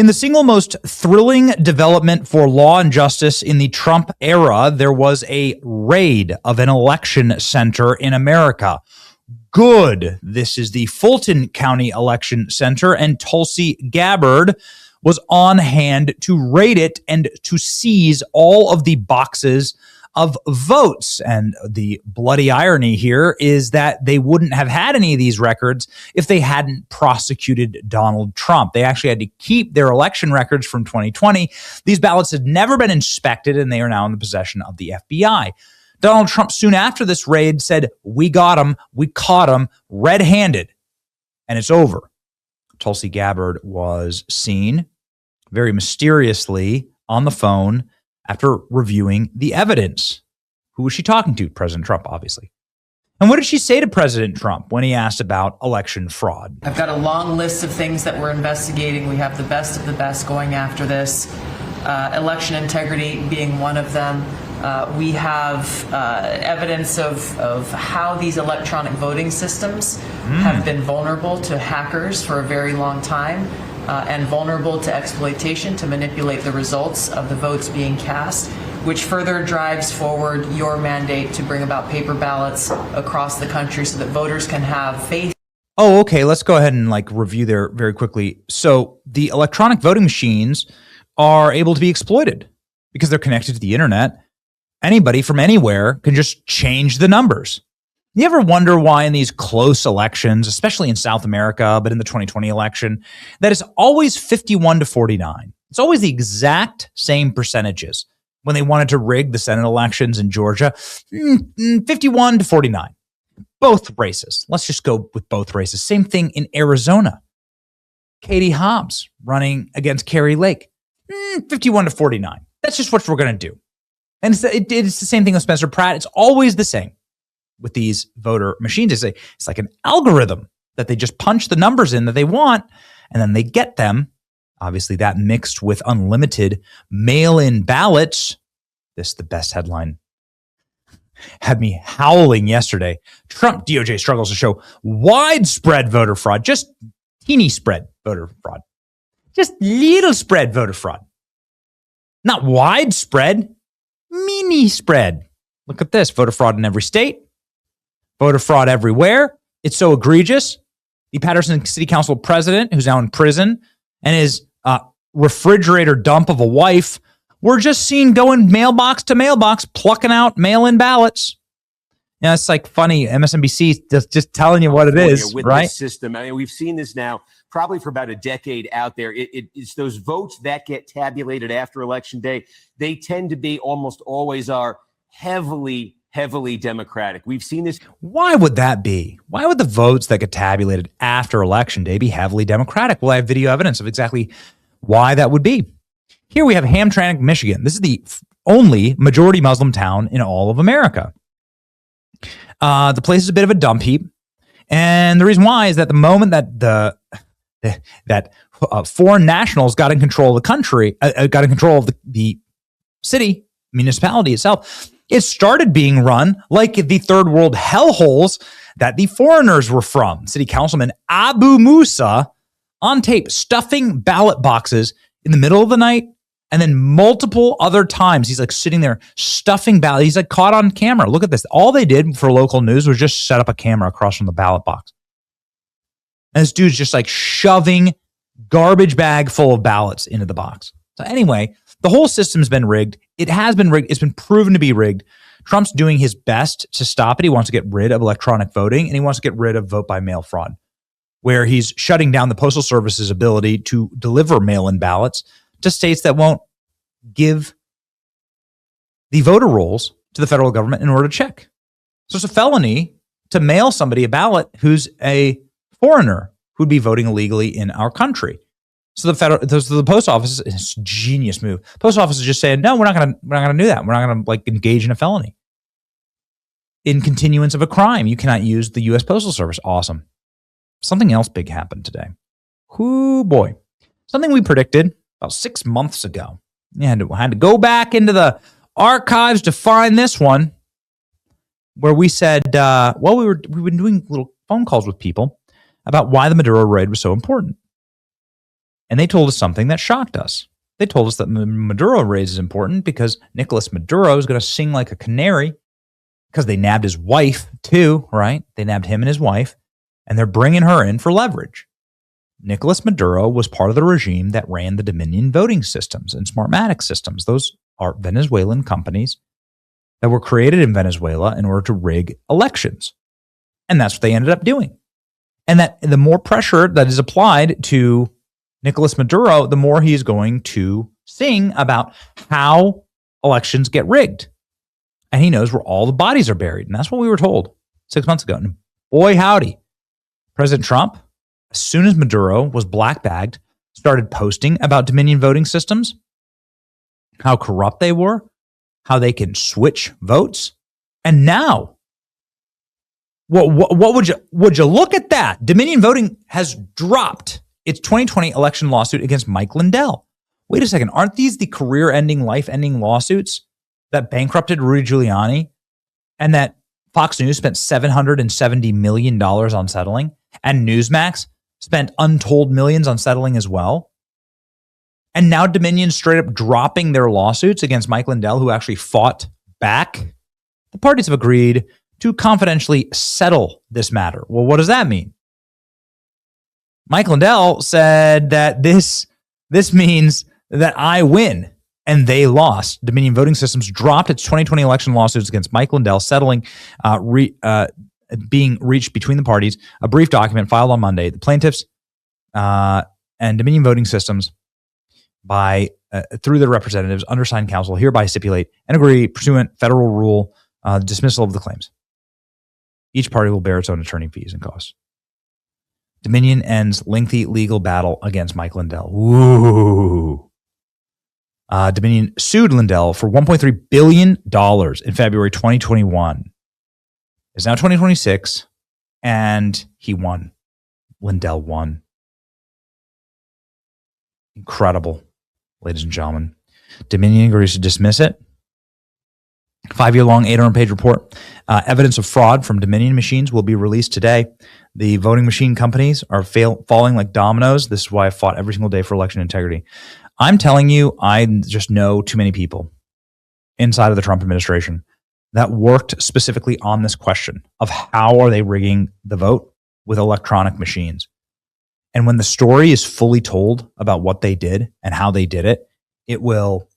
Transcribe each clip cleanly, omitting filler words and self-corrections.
In the single most thrilling development for law and justice in the Trump era, there was a raid of an election center in America. Good. This is the Fulton County Election Center, and Tulsi Gabbard was on hand to raid it and to seize all of the boxes of votes. And the bloody irony here is that they wouldn't have had any of these records if they hadn't prosecuted Donald Trump. They actually had to keep their election records from 2020. These ballots had never been inspected, and they are now in the possession of the FBI. Donald Trump, soon after this raid, said, "We got him, we caught him red-handed," and it's over. Tulsi Gabbard was seen very mysteriously on the phone after reviewing the evidence. Who was she talking to? President Trump, obviously. And what did she say to President Trump when he asked about election fraud? I've got a long list of things that we're investigating. We have the best of the best going after this. Election integrity being one of them. We have evidence of how these electronic voting systems have been vulnerable to hackers for a very long time. And vulnerable to exploitation to manipulate the results of the votes being cast, which further drives forward your mandate to bring about paper ballots across the country so that voters can have faith. Oh, okay. Let's go ahead and review there very quickly. So the electronic voting machines are able to be exploited because they're connected to the internet. Anybody from anywhere can just change the numbers. You ever wonder why in these close elections, especially in South America, but in the 2020 election, that it's always 51 to 49? It's always the exact same percentages. When they wanted to rig the Senate elections in Georgia, 51 to 49. Both races. Let's just go with both races. Same thing in Arizona. Katie Hobbs running against Kari Lake, 51 to 49. That's just what we're going to do. And it's the same thing with Spencer Pratt. It's always the same with these voter machines. It's like an algorithm that they just punch the numbers in that they want, and then they get them. Obviously, that mixed with unlimited mail-in ballots. This, the best headline, had me howling yesterday. Trump DOJ struggles to show widespread voter fraud. Just teeny spread voter fraud. Just little spread voter fraud. Not widespread, mini spread. Look at this. Voter fraud in every state. Voter fraud everywhere. It's so egregious. The Patterson City Council president, who's now in prison, and his refrigerator dump of a wife were just seen going mailbox to mailbox, plucking out mail-in ballots. Yeah, it's like funny. MSNBC just telling you what it is, with right? This system. I mean, we've seen this now probably for about a decade out there. It's those votes that get tabulated after Election Day. They tend to be almost always are heavily Democratic. We've seen this. Why would that be? Why would the votes that get tabulated after Election Day be heavily Democratic? Well, I have video evidence of exactly why that would be. Here we have Hamtramck, Michigan. This is the only majority Muslim town in all of America. The place is a bit of a dump heap. And the reason why is that the moment that that foreign nationals got in control of the country, got in control of the city, municipality itself, it started being run like the third world hellholes that the foreigners were from. City Councilman Abu Musa on tape stuffing ballot boxes in the middle of the night, and then multiple other times he's sitting there stuffing ballot. He's caught on camera. Look at this. All they did for local news was just set up a camera across from the ballot box. And this dude's just shoving garbage bag full of ballots into the box. So anyway, the whole system's been rigged. It has been rigged. It's been proven to be rigged. Trump's doing his best to stop it. He wants to get rid of electronic voting, and he wants to get rid of vote-by-mail fraud, where he's shutting down the Postal Service's ability to deliver mail-in ballots to states that won't give the voter rolls to the federal government in order to check. So it's a felony to mail somebody a ballot who's a foreigner who'd be voting illegally in our country. So the post office, it's a genius move. Post office is just saying, no, we're not gonna do that. We're not gonna engage in a felony. In continuance of a crime, you cannot use the U.S. Postal Service. Awesome. Something else big happened today. Whoo boy. Something we predicted about 6 months ago. You had to go back into the archives to find this one, where we said, we've been doing little phone calls with people about why the Maduro raid was so important. And they told us something that shocked us. They told us that the Maduro raise is important because Nicolas Maduro is going to sing like a canary because they nabbed his wife too, right? They nabbed him and his wife, and they're bringing her in for leverage. Nicolas Maduro was part of the regime that ran the Dominion voting systems and Smartmatic systems. Those are Venezuelan companies that were created in Venezuela in order to rig elections. And that's what they ended up doing. And that the more pressure that is applied to Nicolas Maduro, the more he is going to sing about how elections get rigged. And he knows where all the bodies are buried. And that's what we were told 6 months ago. And boy, howdy, President Trump, as soon as Maduro was black-bagged, started posting about Dominion voting systems, how corrupt they were, how they can switch votes. And now, what would you look at that? Dominion voting has dropped its 2020 election lawsuit against Mike Lindell. Wait a second, aren't these the career-ending, life-ending lawsuits that bankrupted Rudy Giuliani and that Fox News spent $770 million on settling, and Newsmax spent untold millions on settling as well? And now Dominion straight up dropping their lawsuits against Mike Lindell, who actually fought back. The parties have agreed to confidentially settle this matter. Well, what does that mean? Mike Lindell said that this means that I win and they lost. Dominion Voting Systems dropped its 2020 election lawsuits against Mike Lindell, settling being reached between the parties. A brief document filed on Monday. The plaintiffs and Dominion Voting Systems, through their representatives, undersigned counsel, hereby stipulate and agree pursuant federal rule dismissal of the claims. Each party will bear its own attorney fees and costs. Dominion ends lengthy legal battle against Mike Lindell. Ooh. Dominion sued Lindell for $1.3 billion in February 2021. It's now 2026, and he won. Lindell won. Incredible, ladies and gentlemen. Dominion agrees to dismiss it. 5-year-long, 800-page report. Evidence of fraud from Dominion machines will be released today. The voting machine companies are falling like dominoes. This is why I fought every single day for election integrity. I'm telling you, I just know too many people inside of the Trump administration that worked specifically on this question of how are they rigging the vote with electronic machines. And when the story is fully told about what they did and how they did it, it will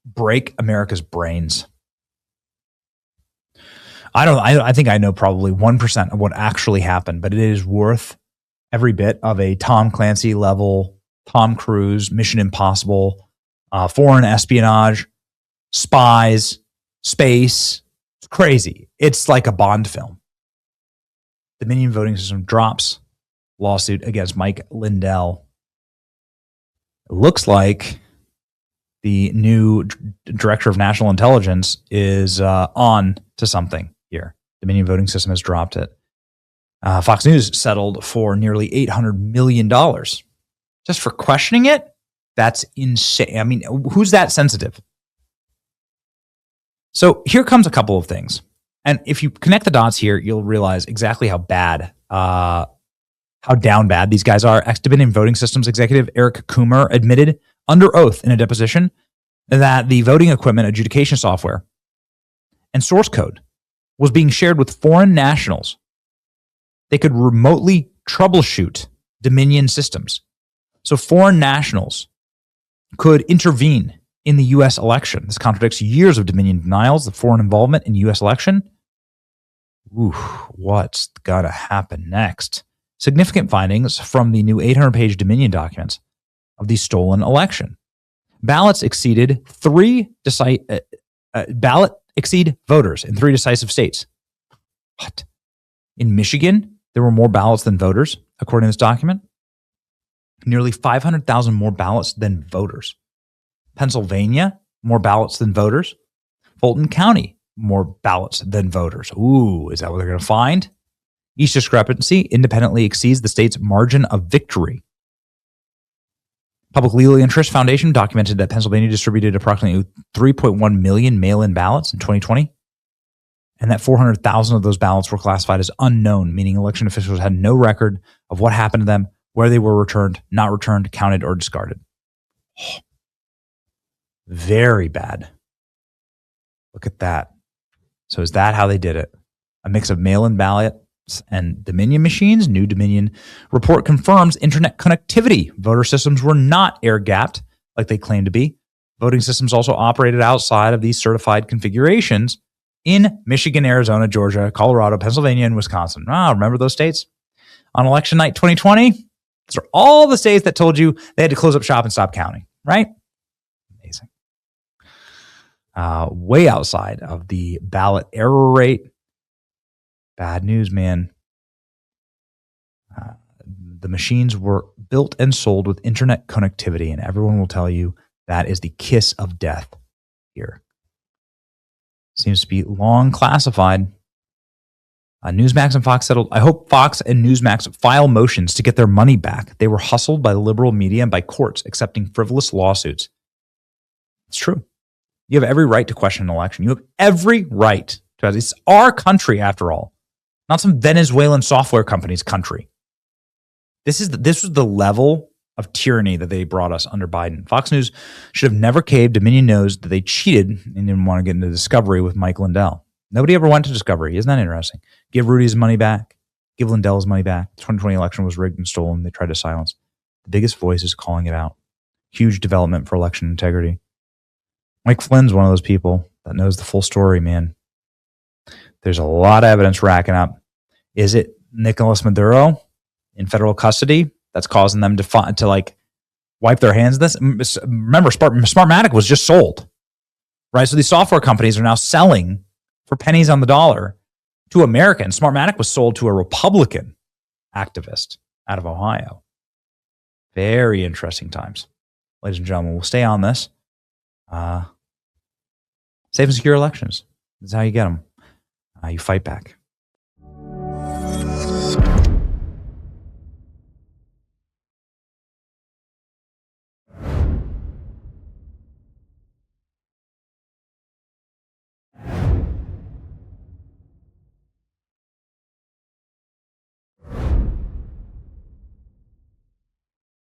break America's brains. I think I know probably 1% of what actually happened, but it is worth every bit of a Tom Clancy level, Tom Cruise, Mission Impossible, foreign espionage, spies, space. It's crazy. It's like a Bond film. Dominion Voting System drops lawsuit against Mike Lindell. It looks like the new director of national intelligence is on to something here. Dominion Voting System has dropped it. Fox News settled for nearly $800 million just for questioning it. That's insane. I mean, who's that sensitive? So here comes a couple of things. And if you connect the dots here, you'll realize exactly how bad, how down bad these guys are. Ex-Dominion Voting Systems executive Eric Coomer admitted under oath in a deposition that the voting equipment adjudication software and source code was being shared with foreign nationals. They could remotely troubleshoot Dominion systems. So foreign nationals could intervene in the U.S. election. This contradicts years of Dominion denials of foreign involvement in the U.S. election. Ooh, what's got to happen next? Significant findings from the new 800-page Dominion documents of the stolen election. Ballots exceed voters in 3 decisive states. What? In Michigan, there were more ballots than voters, according to this document. Nearly 500,000 more ballots than voters. Pennsylvania, more ballots than voters. Fulton County, more ballots than voters. Ooh, is that what they're going to find? Each discrepancy independently exceeds the state's margin of victory. Public Legal Interest Foundation documented that Pennsylvania distributed approximately 3.1 million mail-in ballots in 2020, and that 400,000 of those ballots were classified as unknown, meaning election officials had no record of what happened to them where they were returned, not returned, counted, or discarded. Oh, very bad. Look at that. So is that how they did it? A mix of mail-in ballots and Dominion machines? New Dominion report confirms internet connectivity. Voter systems were not air-gapped like they claim to be. Voting systems also operated outside of these certified configurations in Michigan, Arizona, Georgia, Colorado, Pennsylvania, and Wisconsin. Remember those states? On election night 2020, those are all the states that told you they had to close up shop and stop counting, right? Amazing. Way outside of the ballot error rate. Bad news, man. The machines were built and sold with internet connectivity, and everyone will tell you that is the kiss of death here. Seems to be long classified. Newsmax and Fox settled. I hope Fox and Newsmax file motions to get their money back. They were hustled by the liberal media and by courts accepting frivolous lawsuits. It's true. You have every right to question an election. You have every right to. It's our country, after all, not some Venezuelan software company's country. This was the level of tyranny that they brought us under Biden. Fox News should have never caved. Dominion knows that they cheated and didn't want to get into Discovery with Mike Lindell. Nobody ever went to Discovery. Isn't that interesting? Give Rudy his money back. Give Lindell his money back. The 2020 election was rigged and stolen. They tried to silence. The biggest voice is calling it out. Huge development for election integrity. Mike Flynn's one of those people that knows the full story, man. There's a lot of evidence racking up. Is it Nicolas Maduro in federal custody that's causing them to like wipe their hands of this? Remember, Smartmatic was just sold, right? So these software companies are now selling for pennies on the dollar to Americans. Smartmatic was sold to a Republican activist out of Ohio. Very interesting times. Ladies and gentlemen, we'll stay on this. Safe and secure elections. This is how you get them. You fight back.